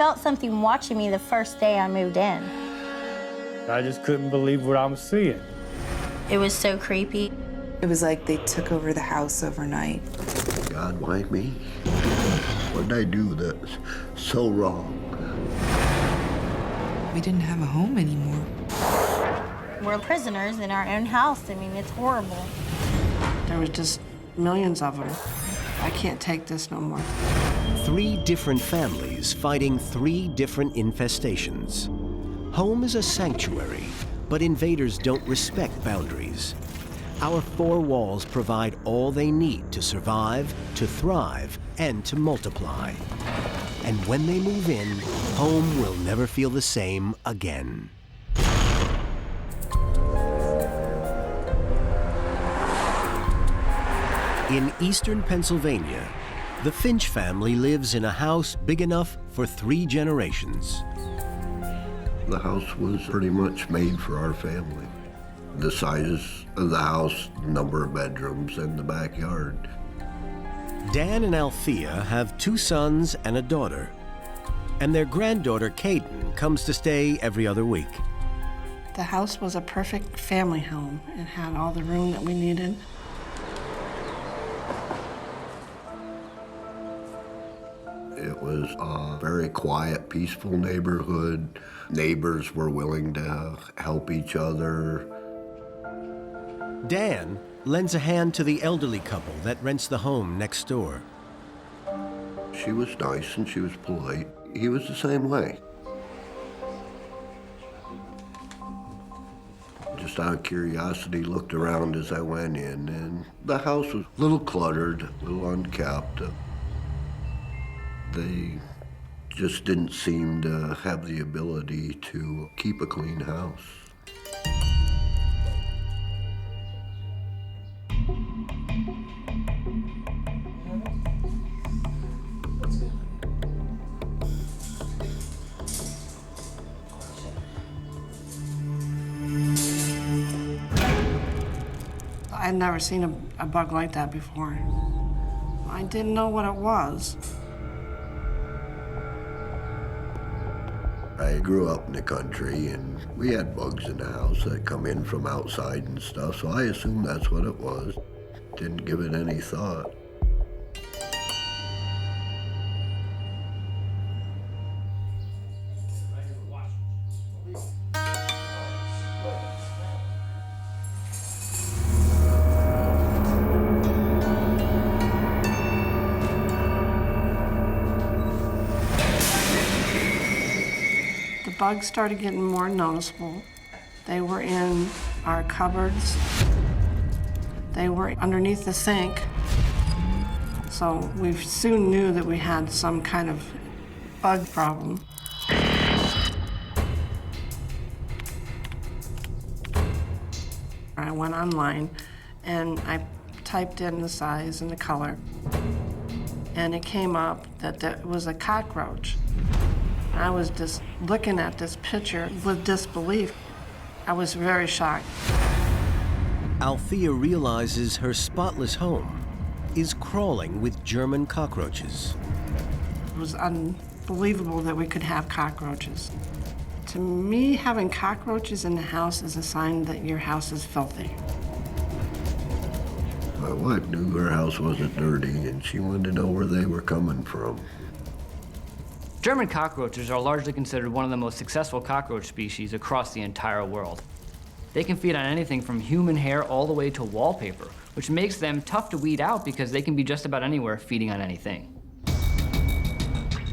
felt something watching me the first day I moved in. I just couldn't believe what I'm seeing. It was so creepy. It was like they took over the house overnight. God, why me? What did I do that's so wrong? We didn't have a home anymore. We're prisoners in our own house. I mean, it's horrible. There was just millions of them. I can't take this no more. 3 different families fighting 3 different infestations. Home is a sanctuary, but invaders don't respect boundaries. Our 4 walls provide all they need to survive, to thrive, and to multiply. And when they move in, home will never feel the same again. In eastern Pennsylvania, the Finch family lives in a house big enough for 3 generations. The house was pretty much made for our family. The size of the house, number of bedrooms, and the backyard. Dan and Althea have 2 sons and a daughter. And their granddaughter, Caden, comes to stay every other week. The house was a perfect family home. It had all the room that we needed. It was a very quiet, peaceful neighborhood. Neighbors were willing to help each other. Dan lends a hand to the elderly couple that rents the home next door. She was nice and she was polite. He was the same way. Just out of curiosity, looked around as I went in, and the house was a little cluttered, a little unkept. They just didn't seem to have the ability to keep a clean house. I'd never seen a bug like that before. I didn't know what it was. I grew up in the country, and we had bugs in the house that come in from outside and stuff, so I assumed that's what it was. Didn't give it any thought. Bugs started getting more noticeable. They were in our cupboards. They were underneath the sink. So we soon knew that we had some kind of bug problem. I went online and I typed in the size and the color, and it came up that it was a cockroach. I was just looking at this picture with disbelief. I was very shocked. Althea realizes her spotless home is crawling with German cockroaches. It was unbelievable that we could have cockroaches. To me, having cockroaches in the house is a sign that your house is filthy. My wife knew her house wasn't dirty, and she wanted to know where they were coming from. German cockroaches are largely considered one of the most successful cockroach species across the entire world. They can feed on anything from human hair all the way to wallpaper, which makes them tough to weed out because they can be just about anywhere feeding on anything.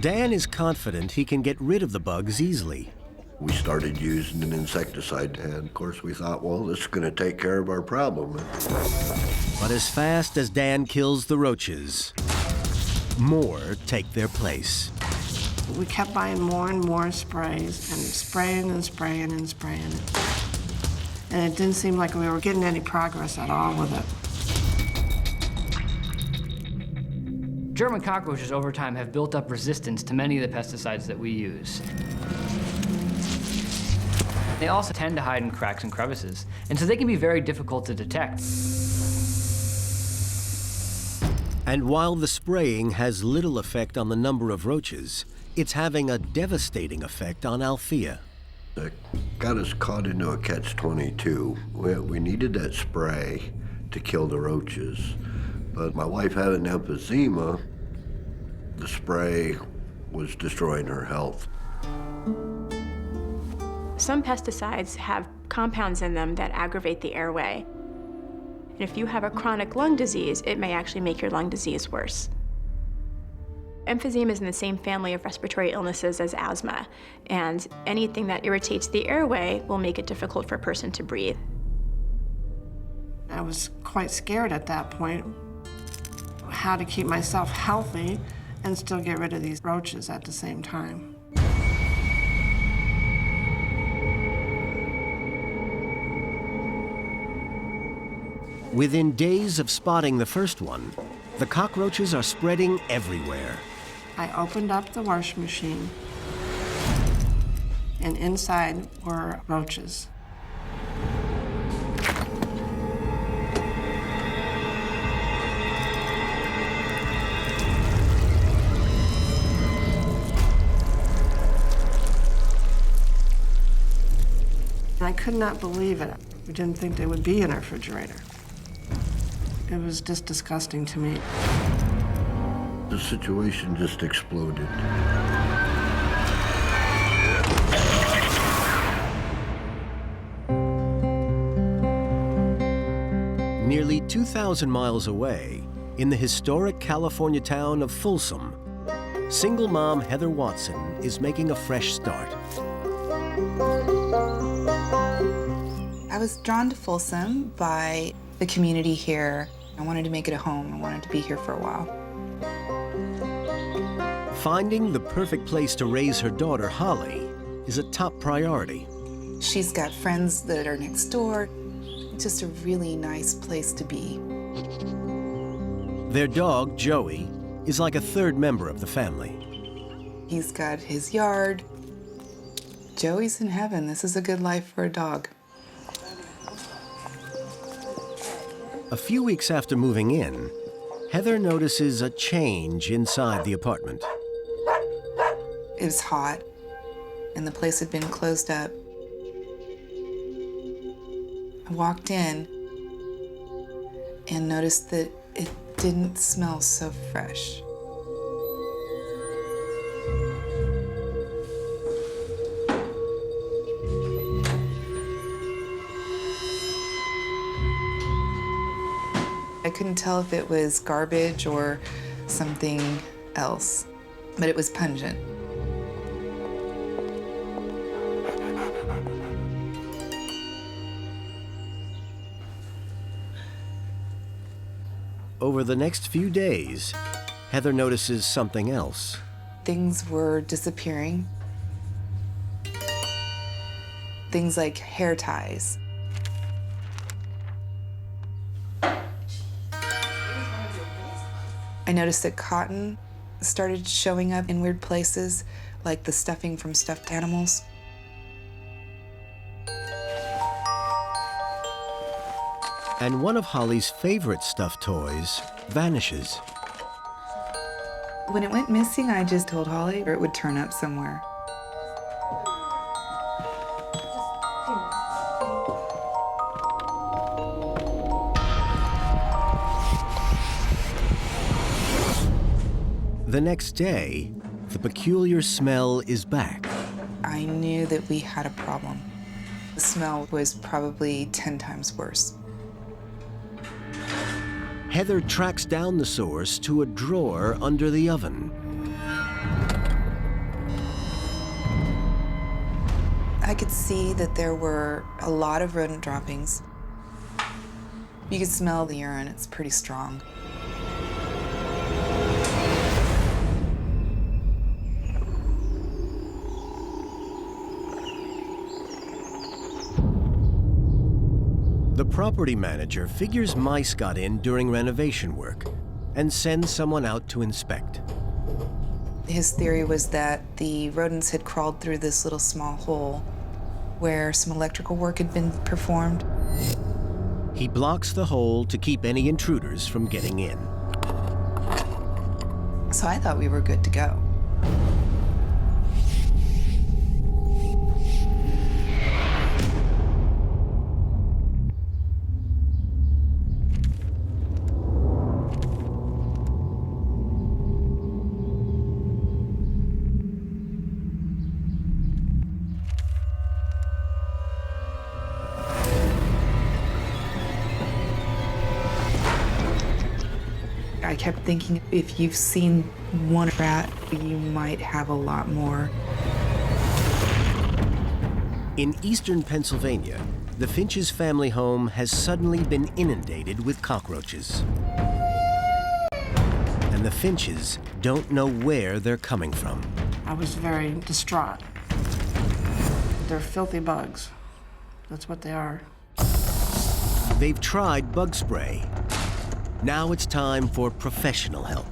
Dan is confident he can get rid of the bugs easily. We started using an insecticide, and of course we thought, well, this is going to take care of our problem. But as fast as Dan kills the roaches, more take their place. We kept buying more and more sprays and spraying and spraying and spraying. And it didn't seem like we were getting any progress at all with it. German cockroaches over time have built up resistance to many of the pesticides that we use. They also tend to hide in cracks and crevices, and so they can be very difficult to detect. And while the spraying has little effect on the number of roaches, It's having a devastating effect on Althea. That got us caught into a catch-22. We needed that spray to kill the roaches, but my wife having emphysema, the spray was destroying her health. Some pesticides have compounds in them that aggravate the airway. And if you have a chronic lung disease, it may actually make your lung disease worse. Emphysema is in the same family of respiratory illnesses as asthma, and anything that irritates the airway will make it difficult for a person to breathe. I was quite scared at that point, how to keep myself healthy and still get rid of these roaches at the same time. Within days of spotting the first one, the cockroaches are spreading everywhere. I opened up the washing machine, and inside were roaches. And I could not believe it. We didn't think they would be in our refrigerator. It was just disgusting to me. The situation just exploded. Nearly 2,000 miles away, in the historic California town of Folsom, single mom Heather Watson is making a fresh start. I was drawn to Folsom by the community here. I wanted to make it a home. I wanted to be here for a while. Finding the perfect place to raise her daughter, Holly, is a top priority. She's got friends that are next door. Just a really nice place to be. Their dog, Joey, is like a third member of the family. He's got his yard. Joey's in heaven. This is a good life for a dog. A few weeks after moving in, Heather notices a change inside the apartment. It was hot, and the place had been closed up. I walked in and noticed that it didn't smell so fresh. I couldn't tell if it was garbage or something else, but it was pungent. Over the next few days, Heather notices something else. Things were disappearing. Things like hair ties. I noticed that cotton started showing up in weird places, like the stuffing from stuffed animals. And one of Holly's favorite stuffed toys vanishes. When it went missing, I just told Holly, or it would turn up somewhere. The next day, the peculiar smell is back. I knew that we had a problem. The smell was probably 10 times worse. Heather tracks down the source to a drawer under the oven. I could see that there were a lot of rodent droppings. You could smell the urine, it's pretty strong. The property manager figures mice got in during renovation work and sends someone out to inspect. His theory was that the rodents had crawled through this little small hole where some electrical work had been performed. He blocks the hole to keep any intruders from getting in. So I thought we were good to go. I kept thinking, if you've seen one rat, you might have a lot more. In eastern Pennsylvania, the Finch's family home has suddenly been inundated with cockroaches. And the Finches don't know where they're coming from. I was very distraught. They're filthy bugs. That's what they are. They've tried bug spray. Now it's time for professional help.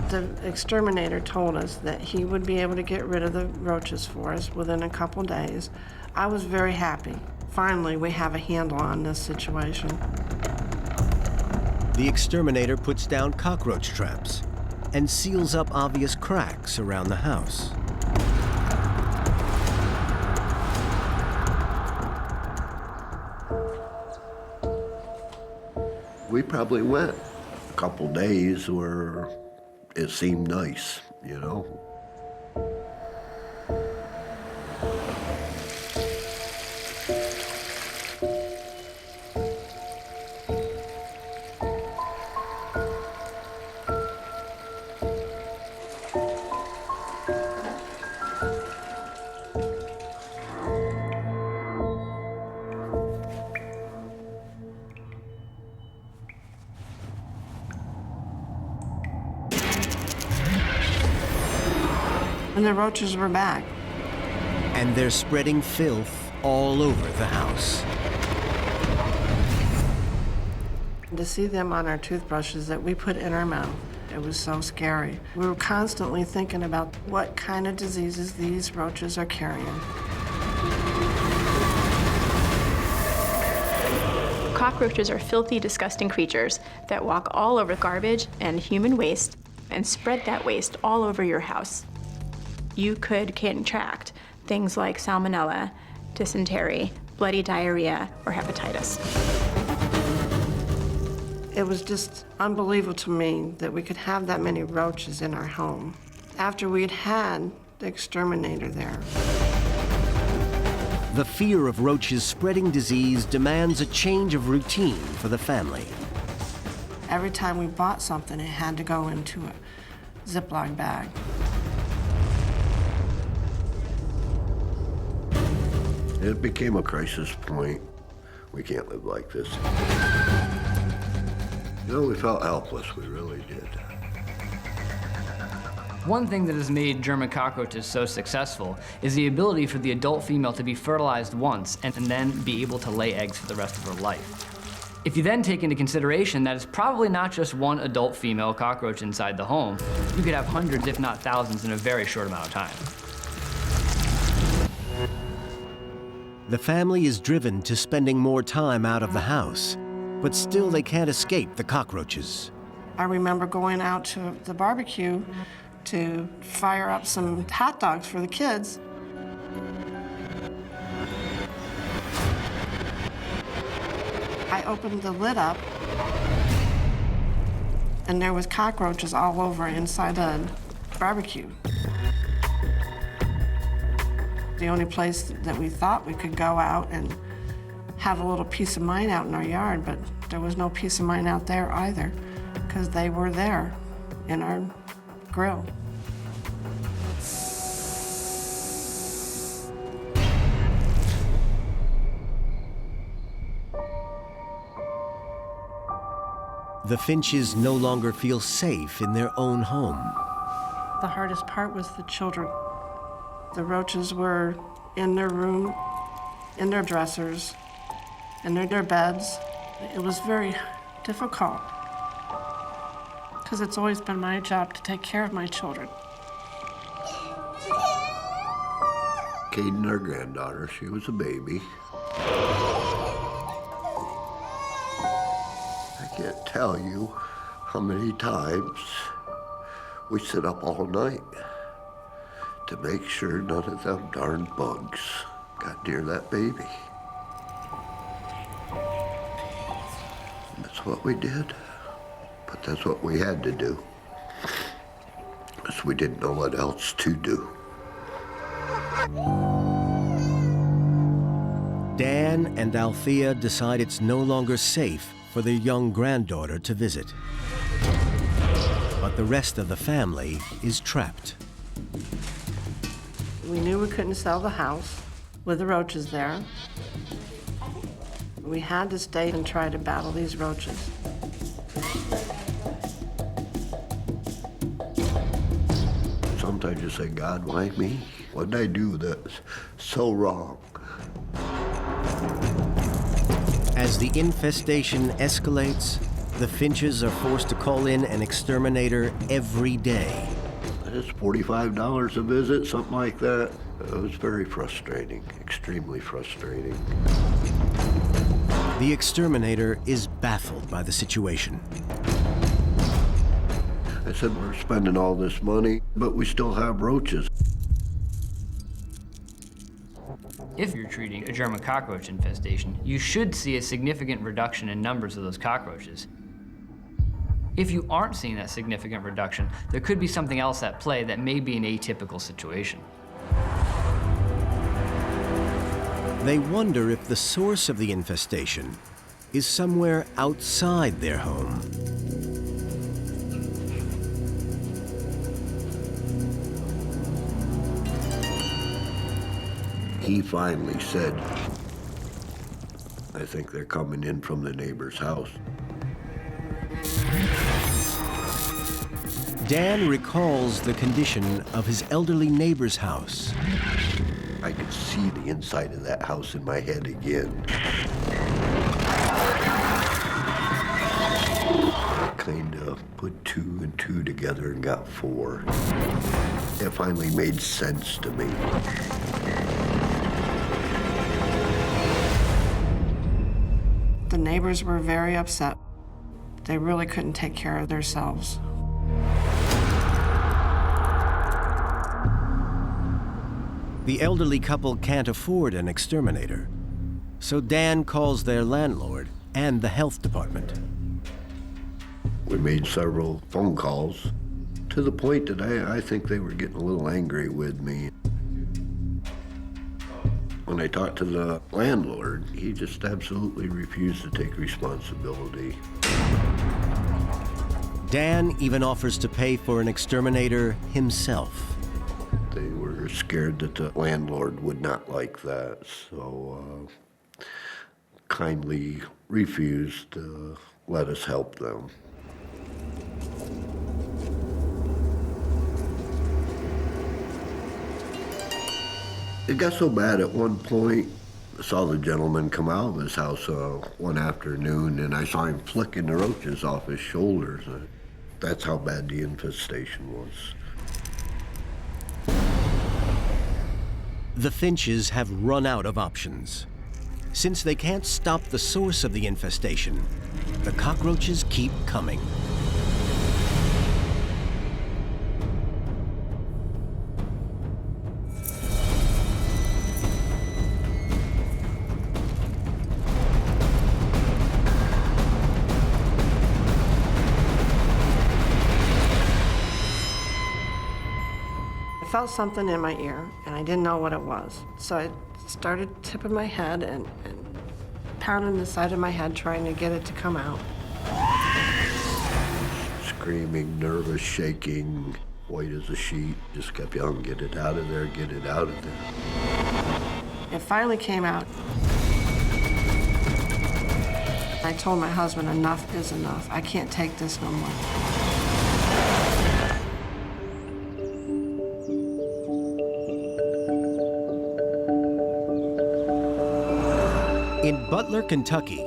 The exterminator told us that he would be able to get rid of the roaches for us within a couple days. I was very happy. Finally, we have a handle on this situation. The exterminator puts down cockroach traps and seals up obvious cracks around the house. We probably went a couple days where it seemed nice, you know? And the roaches were back. And they're spreading filth all over the house. To see them on our toothbrushes that we put in our mouth, it was so scary. We were constantly thinking about what kind of diseases these roaches are carrying. Cockroaches are filthy, disgusting creatures that walk all over garbage and human waste and spread that waste all over your house. You could contract things like salmonella, dysentery, bloody diarrhea, or hepatitis. It was just unbelievable to me that we could have that many roaches in our home after we'd had the exterminator there. The fear of roaches spreading disease demands a change of routine for the family. Every time we bought something, it had to go into a Ziploc bag. It became a crisis point. We can't live like this. You know, we felt helpless, we really did. One thing that has made German cockroaches so successful is the ability for the adult female to be fertilized once and then be able to lay eggs for the rest of her life. If you then take into consideration that it's probably not just one adult female cockroach inside the home, you could have hundreds, if not thousands, in a very short amount of time. The family is driven to spending more time out of the house, but still they can't escape the cockroaches. I remember going out to the barbecue to fire up some hot dogs for the kids. I opened the lid up, and there was cockroaches all over inside the barbecue. The only place that we thought we could go out and have a little peace of mind out in our yard, but there was no peace of mind out there either, because they were there in our grill. The Finches no longer feel safe in their own home. The hardest part was the children. The roaches were in their room, in their dressers, in their beds. It was very difficult, because it's always been my job to take care of my children. Caden, our granddaughter, she was a baby. I can't tell you how many times we sit up all night to make sure none of them darn bugs got near that baby. And that's what we did, but that's what we had to do, because we didn't know what else to do. Dan and Althea decide it's no longer safe for their young granddaughter to visit. but the rest of the family is trapped. We knew we couldn't sell the house with the roaches there. We had to stay and try to battle these roaches. Sometimes you say, God, why me? What did I do that's so wrong? As the infestation escalates, the Finches are forced to call in an exterminator every day. It's $45 a visit, something like that. It was very frustrating, extremely frustrating. The exterminator is baffled by the situation. I said, we're spending all this money, but we still have roaches. If you're treating a German cockroach infestation, you should see a significant reduction in numbers of those cockroaches. If you aren't seeing that significant reduction, there could be something else at play that may be an atypical situation. They wonder if the source of the infestation is somewhere outside their home. He finally said, I think they're coming in from the neighbor's house. Dan recalls the condition of his elderly neighbor's house. I could see the inside of that house in my head again. I kind of put 2 and 2 together and got 4. It finally made sense to me. The neighbors were very upset. They really couldn't take care of themselves. The elderly couple can't afford an exterminator, so Dan calls their landlord and the health department. We made several phone calls to the point that I think they were getting a little angry with me. When I talked to the landlord, he just absolutely refused to take responsibility. Dan even offers to pay for an exterminator himself. They were scared that the landlord would not like that, so kindly refused to let us help them. It got so bad at one point, I saw the gentleman come out of his house one afternoon, and I saw him flicking the roaches off his shoulders. That's how bad the infestation was. The Finches have run out of options. Since they can't stop the source of the infestation, the cockroaches keep coming. I felt something in my ear, and I didn't know what it was. So I started tipping my head and pounding the side of my head, trying to get it to come out. Screaming, nervous, shaking, white as a sheet. Just kept yelling, get it out of there, get it out of there. It finally came out. I told my husband, enough is enough. I can't take this no more. In Butler, Kentucky,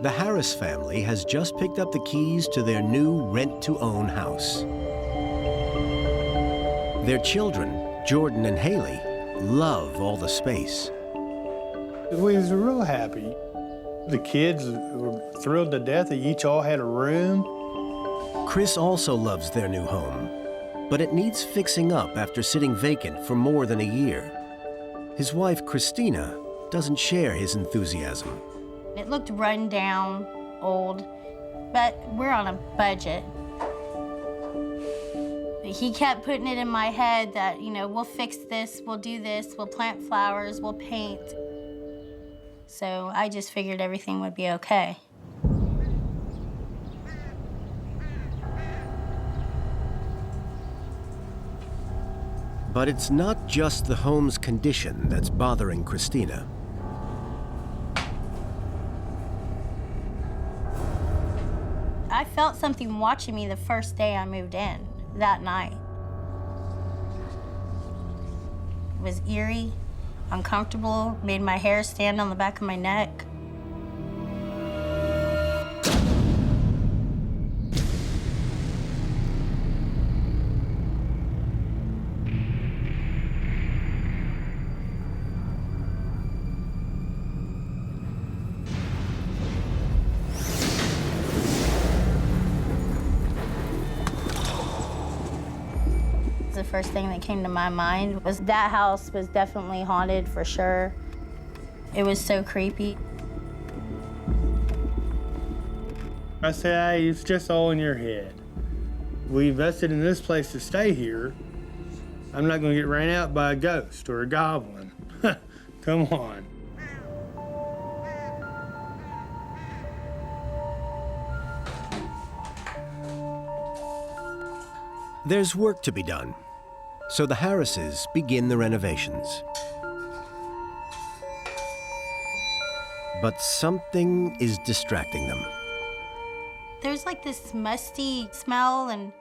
the Harris family has just picked up the keys to their new rent-to-own house. Their children, Jordan and Haley, love all the space. We was real happy. The kids were thrilled to death. They each all had a room. Chris also loves their new home, but it needs fixing up after sitting vacant for more than a year. His wife, Christina, doesn't share his enthusiasm. It looked run down, old, but we're on a budget. He kept putting it in my head that, you know, we'll fix this, we'll do this, we'll plant flowers, we'll paint. So I just figured everything would be okay. But it's not just the home's condition that's bothering Christina. I felt something watching me the first day I moved in, that night. It was eerie, uncomfortable, made my hair stand on the back of my neck. The first thing that came to my mind was that house was definitely haunted for sure. It was so creepy. I said, hey, it's just all in your head. We invested in this place to stay here. I'm not gonna get ran out by a ghost or a goblin. Come on. There's work to be done, so the Harrises begin the renovations. But something is distracting them. There's like this musty smell, and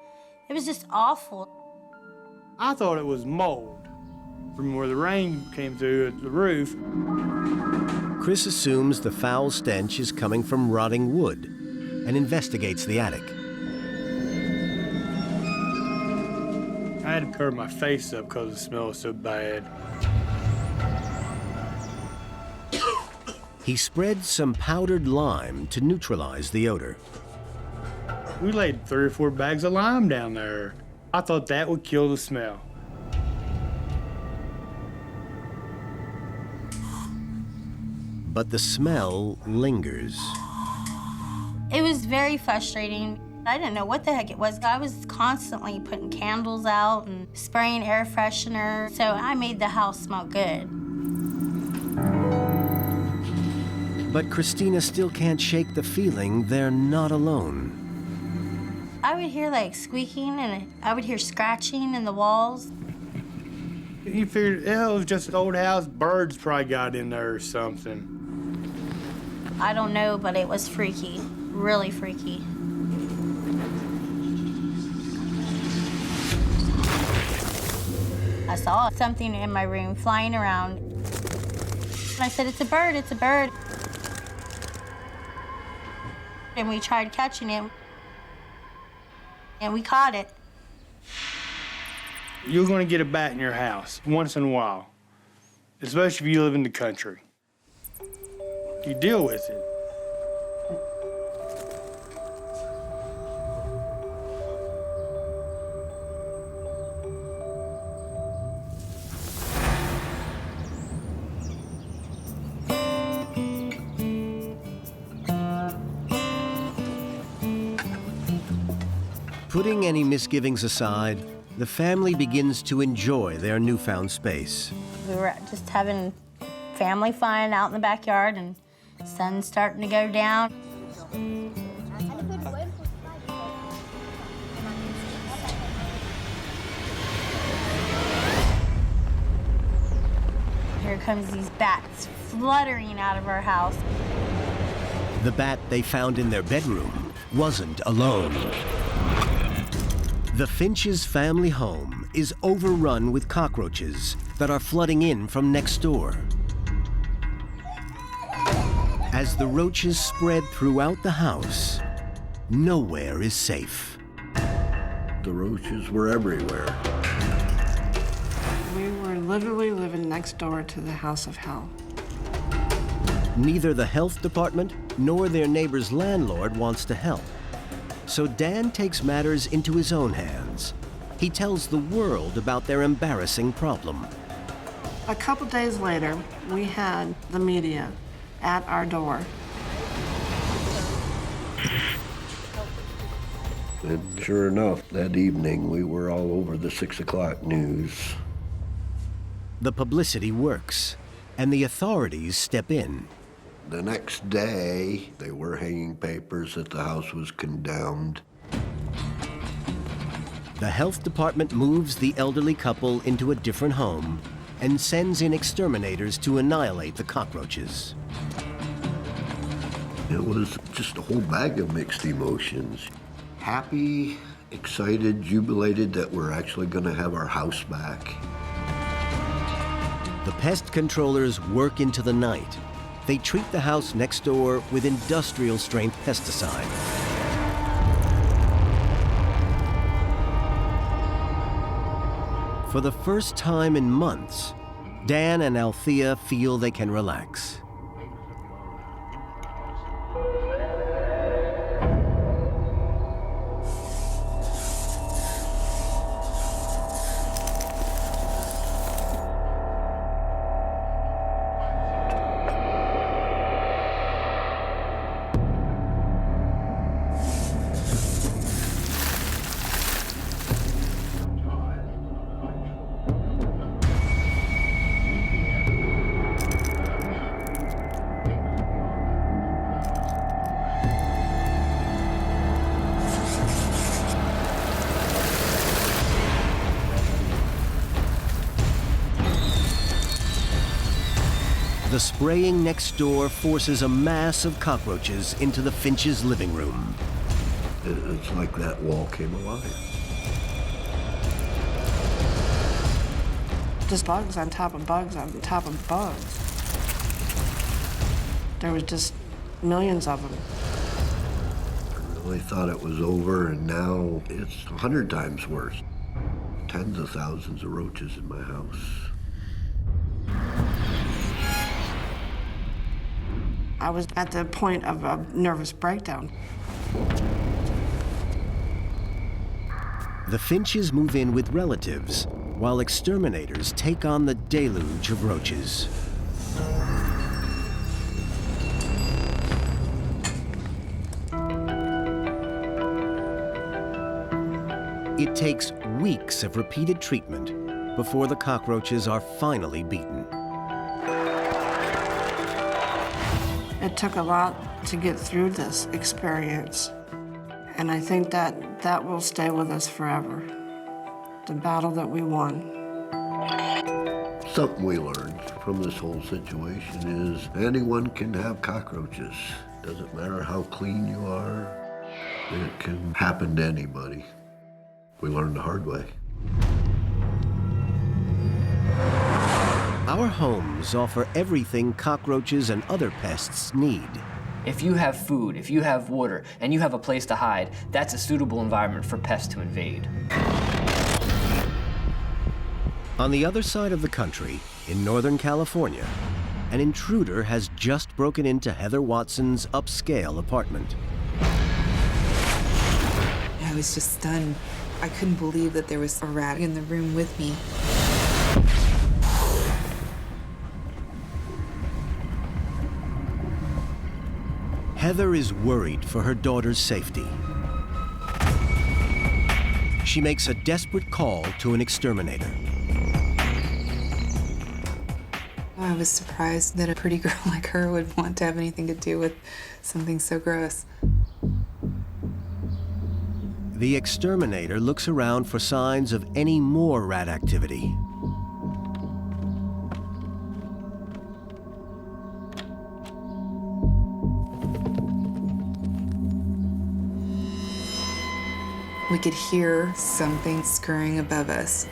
it was just awful. I thought it was mold from where the rain came through at the roof. Chris assumes the foul stench is coming from rotting wood and investigates the attic. I had to cover my face up because the smell was so bad. He spreads some powdered lime to neutralize the odor. We laid 3 or 4 bags of lime down there. I thought that would kill the smell. But the smell lingers. It was very frustrating. I didn't know what the heck it was. I was constantly putting candles out and spraying air freshener, so I made the house smell good. But Christina still can't shake the feeling they're not alone. I would hear like squeaking, and I would hear scratching in the walls. You figured, hell, it was just an old house. Birds probably got in there or something. I don't know, but it was freaky, really freaky. I saw something in my room flying around. I said, it's a bird, it's a bird. And we tried catching it, and we caught it. You're gonna get a bat in your house once in a while, especially if you live in the country. You deal with it. Putting any misgivings aside, the family begins to enjoy their newfound space. We were just having family fun out in the backyard, and the sun's starting to go down. Here comes these bats fluttering out of our house. The bat they found in their bedroom wasn't alone. The Finch's family home is overrun with cockroaches that are flooding in from next door. As the roaches spread throughout the house, nowhere is safe. The roaches were everywhere. We were literally living next door to the house of hell. Neither the health department nor their neighbor's landlord wants to help. So Dan takes matters into his own hands. He tells the world about their embarrassing problem. A couple days later, we had the media at our door. And sure enough, that evening we were all over the 6 o'clock news. The publicity works, and the authorities step in. The next day, they were hanging papers that the house was condemned. the health department moves the elderly couple into a different home and sends in exterminators to annihilate the cockroaches. It was just a whole bag of mixed emotions. Happy, excited, jubilated that we're actually going to have our house back. The pest controllers work into the night. They treat the house next door with industrial-strength pesticide. For the first time in months, Dan and Althea feel they can relax. The spraying next door forces a mass of cockroaches into the Finch's living room. It's like that wall came alive. Just bugs on top of bugs on top of bugs. There was just millions of them. I really thought it was over, and now it's 100 times worse. Tens of thousands of roaches in my house. I was at the point of a nervous breakdown. The Finches move in with relatives, while exterminators take on the deluge of roaches. It takes weeks of repeated treatment before the cockroaches are finally beaten. It took a lot to get through this experience, and I think that will stay with us forever. The battle that we won. Something we learned from this whole situation is anyone can have cockroaches. Doesn't matter how clean you are, it can happen to anybody. We learned the hard way. Our homes offer everything cockroaches and other pests need. If you have food, if you have water, and you have a place to hide, that's a suitable environment for pests to invade. On the other side of the country, in Northern California, an intruder has just broken into Heather Watson's upscale apartment. I was just stunned. I couldn't believe that there was a rat in the room with me. Heather is worried for her daughter's safety. She makes a desperate call to an exterminator. I was surprised that a pretty girl like her would want to have anything to do with something so gross. The exterminator looks around for signs of any more rat activity. We could hear something scurrying above us.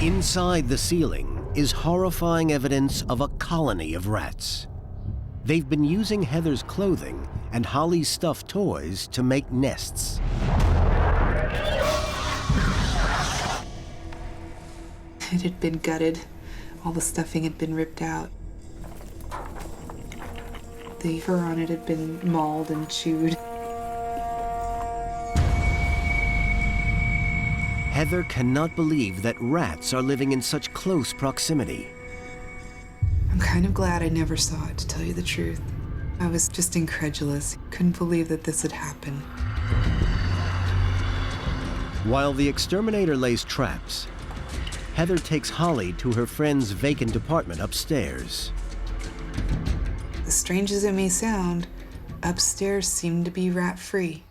Inside the ceiling is horrifying evidence of a colony of rats. They've been using Heather's clothing and Holly's stuffed toys to make nests. It had been gutted. All the stuffing had been ripped out. The fur on it had been mauled and chewed. Heather cannot believe that rats are living in such close proximity. I'm kind of glad I never saw it, to tell you the truth. I was just incredulous. Couldn't believe that this had happened. While the exterminator lays traps, Heather takes Holly to her friend's vacant apartment upstairs. The As strange as it may sound, upstairs seemed to be rat-free.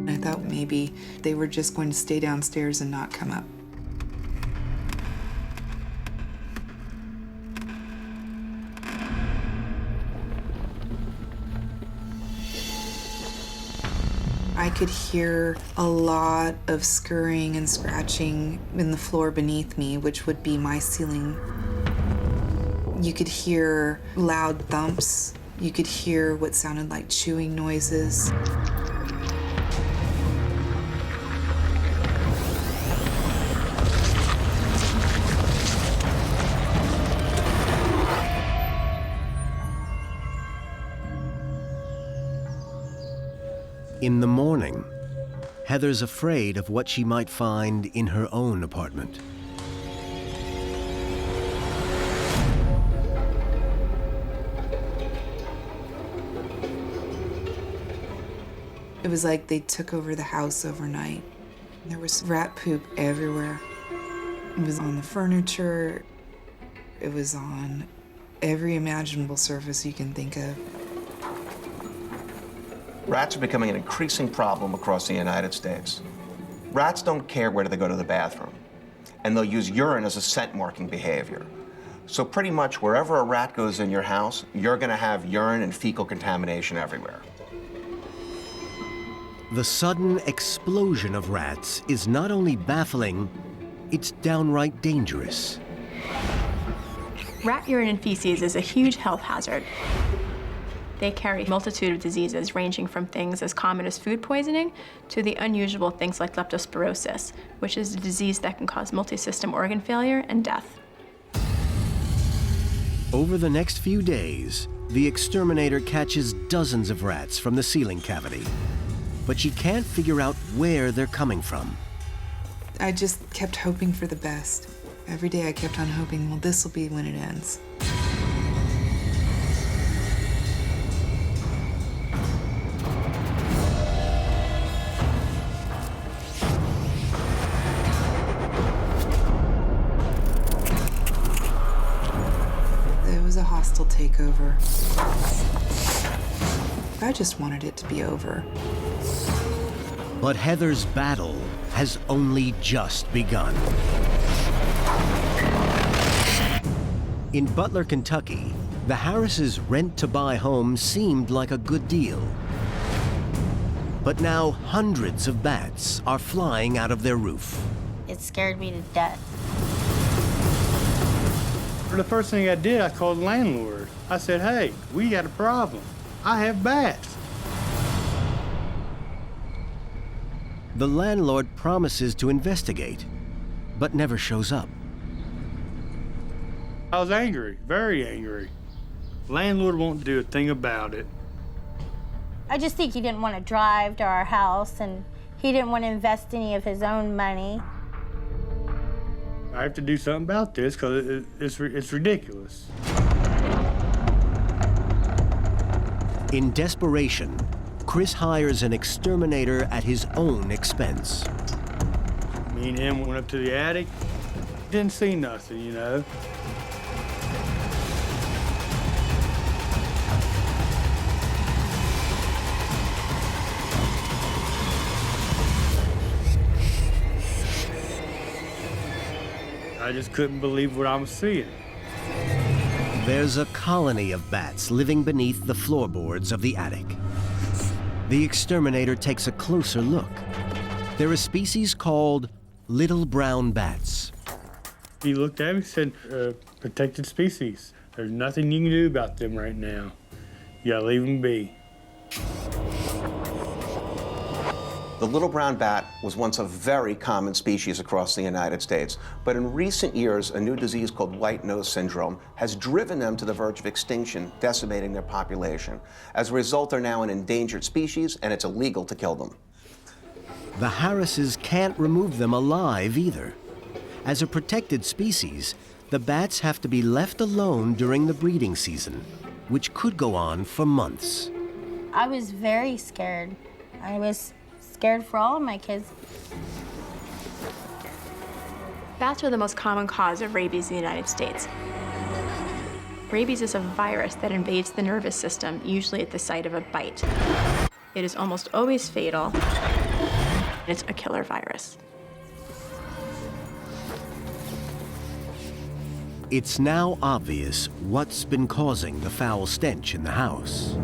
I thought maybe they were just going to stay downstairs and not come up. I could hear a lot of scurrying and scratching in the floor beneath me, which would be my ceiling. You could hear loud thumps. You could hear what sounded like chewing noises. In the morning, Heather's afraid of what she might find in her own apartment. It was like they took over the house overnight. There was rat poop everywhere. It was on the furniture. It was on every imaginable surface you can think of. Rats are becoming an increasing problem across the United States. Rats don't care where they go to the bathroom, and they'll use urine as a scent marking behavior. So pretty much wherever a rat goes in your house, you're gonna have urine and fecal contamination everywhere. The sudden explosion of rats is not only baffling, it's downright dangerous. Rat urine and feces is a huge health hazard. They carry a multitude of diseases ranging from things as common as food poisoning to the unusual things like leptospirosis, which is a disease that can cause multi-system organ failure and death. Over the next few days, the exterminator catches dozens of rats from the ceiling cavity, but she can't figure out where they're coming from. I just kept hoping for the best. Every day I kept on hoping, well, this will be when it ends. A hostile takeover. I just wanted it to be over. But Heather's battle has only just begun. In Butler, Kentucky, the Harris's rent-to-buy home seemed like a good deal. But now hundreds of bats are flying out of their roof. It scared me to death. The first thing I did, I called the landlord. I said, hey, we got a problem. I have bats. The landlord promises to investigate, but never shows up. I was angry, very angry. Landlord won't do a thing about it. I just think he didn't want to drive to our house, and he didn't want to invest any of his own money. I have to do something about this because it's ridiculous. In desperation, Chris hires an exterminator at his own expense. Me and him went up to the attic, didn't see nothing, you know. I just couldn't believe what I was seeing. There's a colony of bats living beneath the floorboards of the attic. The exterminator takes a closer look. They're a species called little brown bats. He looked at me and said, protected species. There's nothing you can do about them right now. You gotta leave them be. The little brown bat was once a very common species across the United States, but in recent years, a new disease called white nose syndrome has driven them to the verge of extinction, decimating their population. As a result, they're now an endangered species, and it's illegal to kill them. The Harrises can't remove them alive either. As a protected species, the bats have to be left alone during the breeding season, which could go on for months. I was very scared. I was scared for all of my kids. Bats are the most common cause of rabies in the United States. Rabies is a virus that invades the nervous system, usually at the site of a bite. It is almost always fatal. It's a killer virus. It's now obvious what's been causing the foul stench in the house.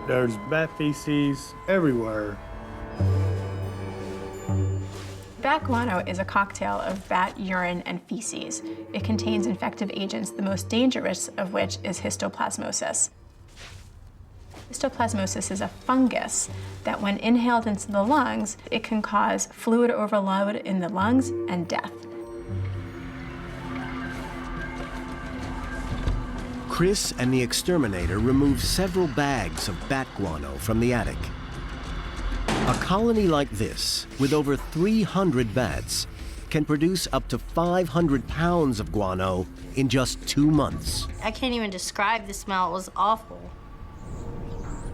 There's bat feces everywhere. Bat guano is a cocktail of bat urine and feces. It contains infective agents, the most dangerous of which is histoplasmosis. Histoplasmosis is a fungus that when inhaled into the lungs, it can cause fluid overload in the lungs and death. Chris and the exterminator removed several bags of bat guano from the attic. A colony like this, with over 300 bats, can produce up to 500 pounds of guano in just 2 months. I can't even describe the smell. It was awful.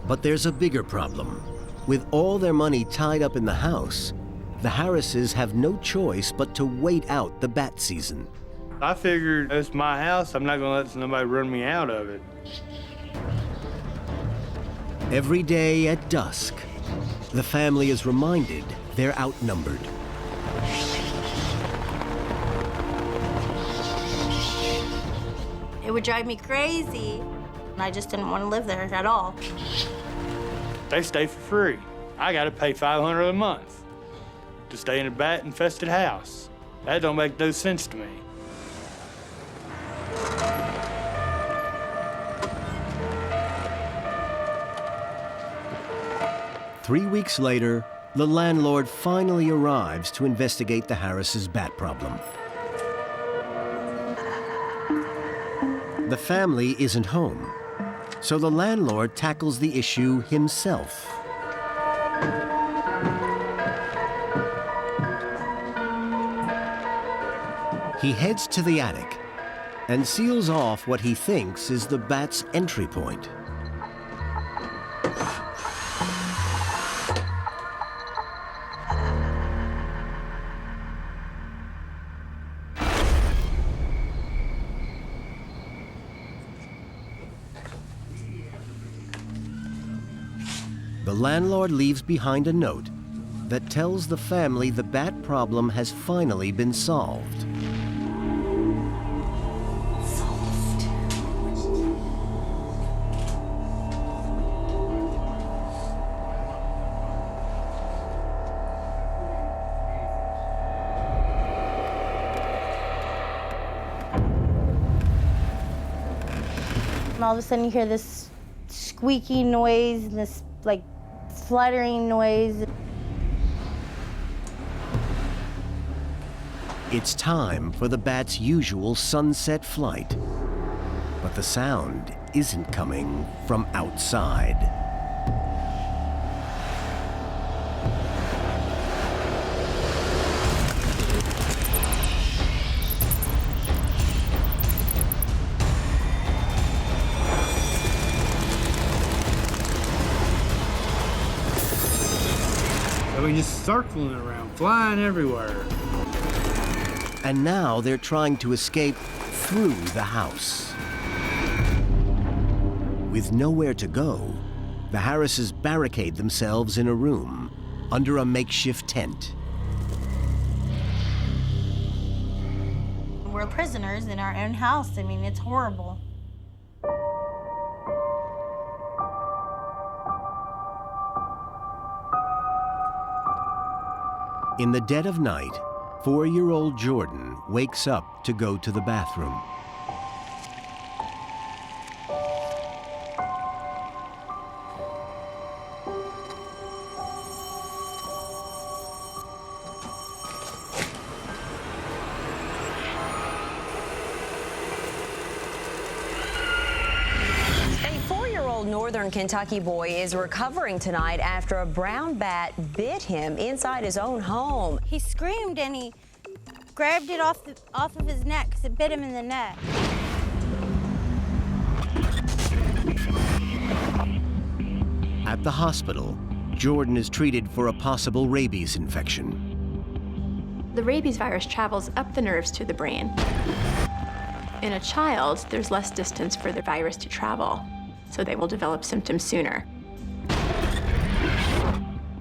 But there's a bigger problem. With all their money tied up in the house, the Harrises have no choice but to wait out the bat season. I figured it's my house. I'm not going to let somebody run me out of it. Every day at dusk, the family is reminded they're outnumbered. It would drive me crazy. I just didn't want to live there at all. They stay for free. I got to pay $500 a month to stay in a bat-infested house. That don't make no sense to me. Three weeks later, the landlord finally arrives to investigate the Harris' bat problem. The family isn't home, so the landlord tackles the issue himself. He heads to the attic and seals off what he thinks is the bat's entry point. The landlord leaves behind a note that tells the family the bat problem has finally been solved. And all of a sudden you hear this squeaky noise and this like fluttering noise. It's time for the bat's usual sunset flight. But the sound isn't coming from outside. I mean, just circling around, flying everywhere. And now they're trying to escape through the house. With nowhere to go, the Harrises barricade themselves in a room under a makeshift tent. We're prisoners in our own house. I mean, it's horrible. In the dead of night, 4-year-old Jordan wakes up to go to the bathroom. Northern Kentucky boy is recovering tonight after a brown bat bit him inside his own home. He screamed and he grabbed it off of his neck because it bit him in the neck. At the hospital, Jordan is treated for a possible rabies infection. The rabies virus travels up the nerves to the brain. In a child, there's less distance for the virus to travel, so they will develop symptoms sooner.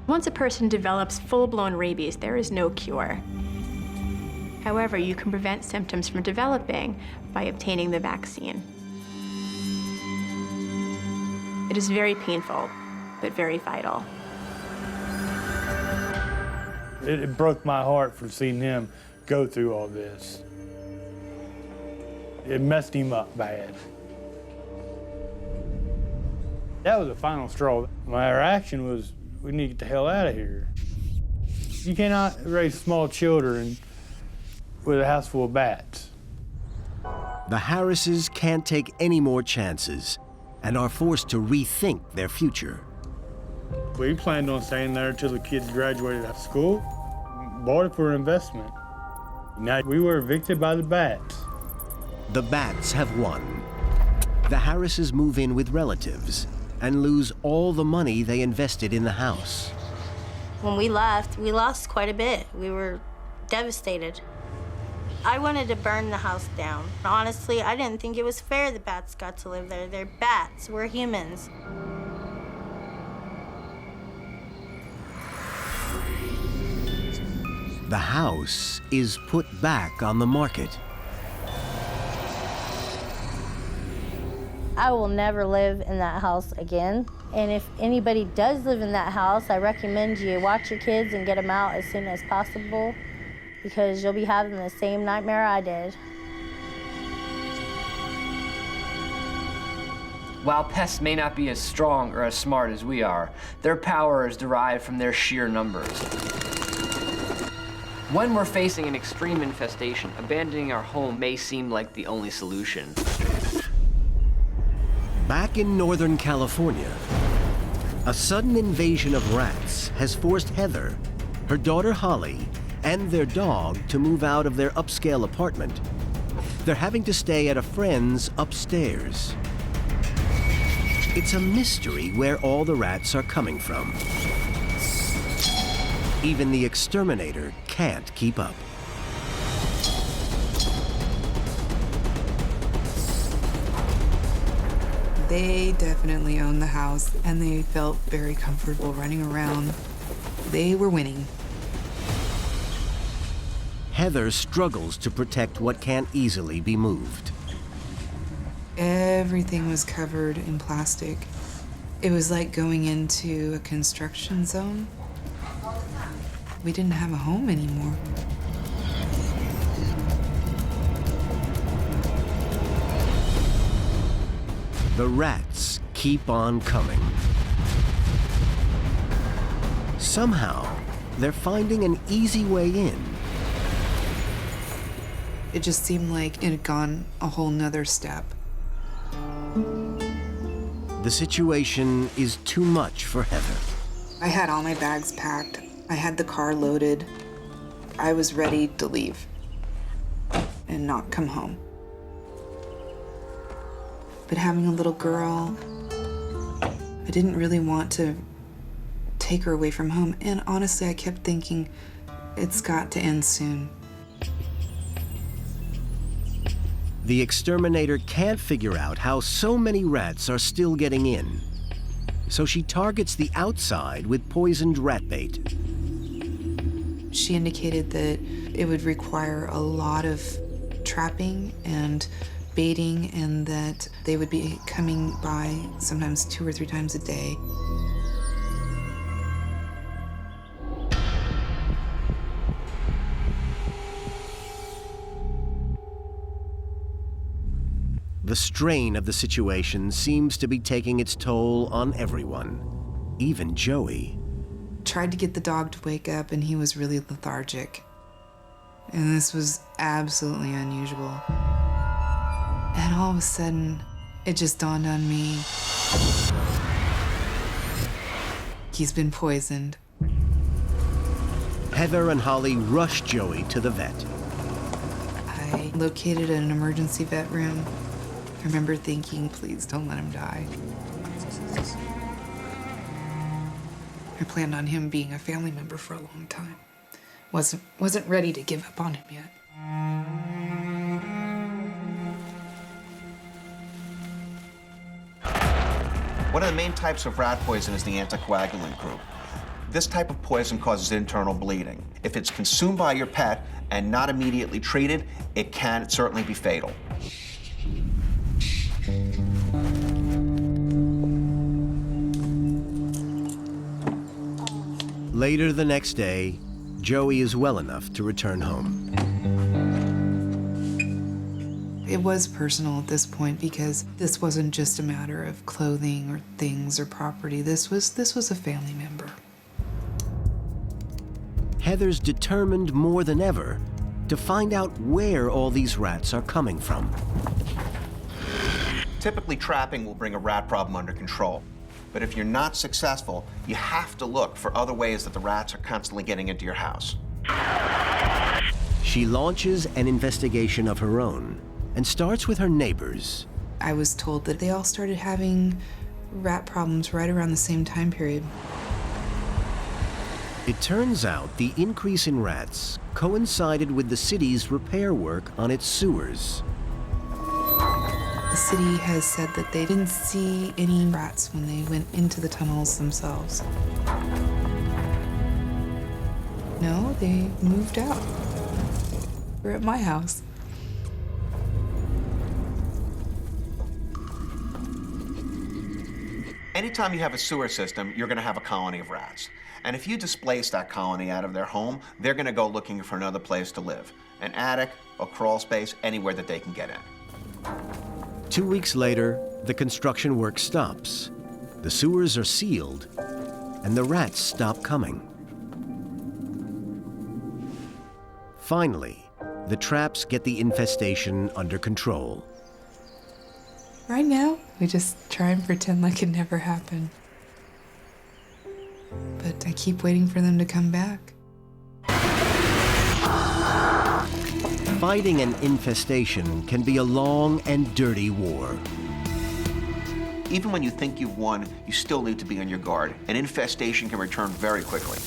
Once a person develops full-blown rabies, there is no cure. However, you can prevent symptoms from developing by obtaining the vaccine. It is very painful, but very vital. It broke my heart for seeing him go through all this. It messed him up bad. That was the final straw. My reaction was, we need to get the hell out of here. You cannot raise small children with a house full of bats. The Harrises can't take any more chances and are forced to rethink their future. We planned on staying there until the kids graduated out of school, bought it for an investment. Now we were evicted by the bats. The bats have won. The Harrises move in with relatives and lose all the money they invested in the house. When we left, we lost quite a bit. We were devastated. I wanted to burn the house down. Honestly, I didn't think it was fair the bats got to live there. They're bats, we're humans. The house is put back on the market. I will never live in that house again. And if anybody does live in that house, I recommend you watch your kids and get them out as soon as possible, because you'll be having the same nightmare I did. While pests may not be as strong or as smart as we are, their power is derived from their sheer numbers. When we're facing an extreme infestation, abandoning our home may seem like the only solution. Back in Northern California, a sudden invasion of rats has forced Heather, her daughter Holly, and their dog to move out of their upscale apartment. They're having to stay at a friend's upstairs. It's a mystery where all the rats are coming from. Even the exterminator can't keep up. They definitely owned the house, and they felt very comfortable running around. They were winning. Heather struggles to protect what can't easily be moved. Everything was covered in plastic. It was like going into a construction zone. We didn't have a home anymore. The rats keep on coming. Somehow, they're finding an easy way in. It just seemed like it had gone a whole nother step. The situation is too much for Heather. I had all my bags packed. I had the car loaded. I was ready to leave and not come home. But having a little girl, I didn't really want to take her away from home. And honestly, I kept thinking, it's got to end soon. The exterminator can't figure out how so many rats are still getting in. So she targets the outside with poisoned rat bait. She indicated that it would require a lot of trapping and baiting, and that they would be coming by sometimes 2 or 3 times a day. The strain of the situation seems to be taking its toll on everyone, even Joey. Tried to get the dog to wake up, and he was really lethargic. And this was absolutely unusual. And all of a sudden, it just dawned on me. He's been poisoned. Heather and Holly rush Joey to the vet. I located an emergency vet room. I remember thinking, please don't let him die. I planned on him being a family member for a long time. Wasn't ready to give up on him yet. One of the main types of rat poison is the anticoagulant group. This type of poison causes internal bleeding. If it's consumed by your pet and not immediately treated, it can certainly be fatal. Later the next day, Joey is well enough to return home. It was personal at this point because this wasn't just a matter of clothing or things or property. This was a family member. Heather's determined more than ever to find out where all these rats are coming from. Typically, trapping will bring a rat problem under control. But if you're not successful, you have to look for other ways that the rats are constantly getting into your house. She launches an investigation of her own and starts with her neighbors. I was told that they all started having rat problems right around the same time period. It turns out the increase in rats coincided with the city's repair work on its sewers. The city has said that they didn't see any rats when they went into the tunnels themselves. No, they moved out. We're at my house. Anytime you have a sewer system, you're going to have a colony of rats. And if you displace that colony out of their home, they're going to go looking for another place to live. An attic, a crawl space, anywhere that they can get in. 2 weeks later, the construction work stops. The sewers are sealed, and the rats stop coming. Finally, the traps get the infestation under control. Right now, we just try and pretend like it never happened. But I keep waiting for them to come back. Fighting an infestation can be a long and dirty war. Even when you think you've won, you still need to be on your guard. An infestation can return very quickly.